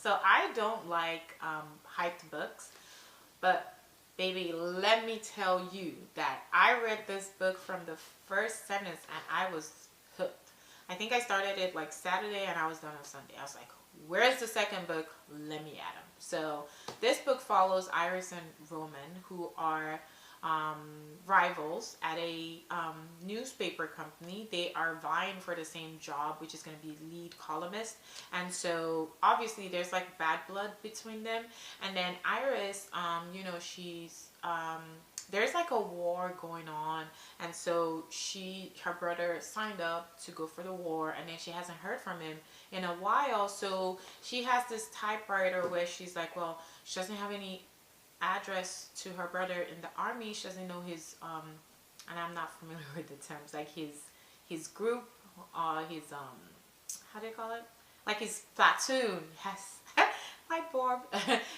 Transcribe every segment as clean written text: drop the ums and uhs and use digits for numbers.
So I don't like hyped books, but baby, let me tell you that I read this book from the first sentence and I was hooked. I think I started it like Saturday and I was done on Sunday. I was like, where's the second book? Let me add them. So this book follows Iris and Roman, who are um, rivals at a newspaper company. They are vying for the same job, which is going to be lead columnist. And so obviously there's like bad blood between them. And then Iris, she's there's like a war going on, and so her brother signed up to go for the war, and then she hasn't heard from him in a while. So she has this typewriter where she's like, well, she doesn't have any address to her brother in the army. She doesn't know his and I'm not familiar with the terms, like his group, his how do you call it, like his platoon. Yes. Hi Bob.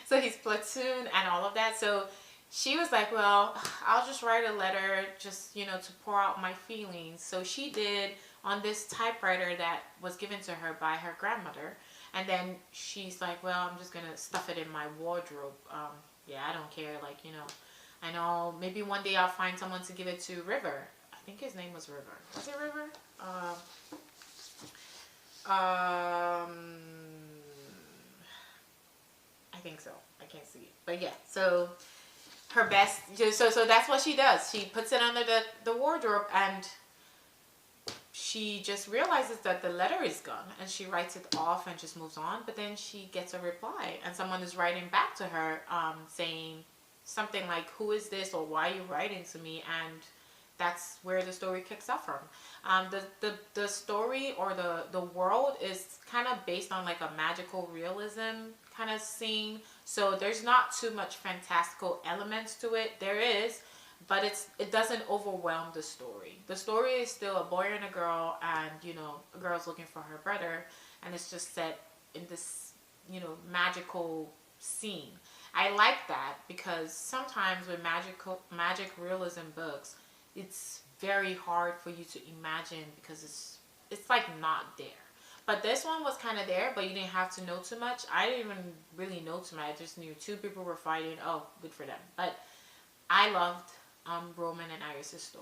So his platoon and all of that. So she was like, well, I'll just write a letter just, to pour out my feelings. So she did on this typewriter that was given to her by her grandmother. And then she's like, well, I'm just going to stuff it in my wardrobe. Yeah, I don't care. Like, I know maybe one day I'll find someone to give it to River. I think his name was River. Was it River? I think so. I can't see it. But yeah, so her best, so that's what she does. She puts it under the wardrobe, and she just realizes that the letter is gone, and she writes it off and just moves on. But then she gets a reply, and someone is writing back to her saying something like, who is this, or why are you writing to me? And that's where the story kicks off from. The story, or the world, is kind of based on like a magical realism kind of scene. So there's not too much fantastical elements to it. There is, but it doesn't overwhelm the story. The story is still a boy and a girl, and a girl's looking for her brother, and it's just set in this magical scene. I like that because sometimes with magic realism books, it's very hard for you to imagine because it's like not there. But this one was kind of there, but you didn't have to know too much. I didn't even really know too much. I just knew two people were fighting. Oh, good for them. But I loved Roman and Iris' story.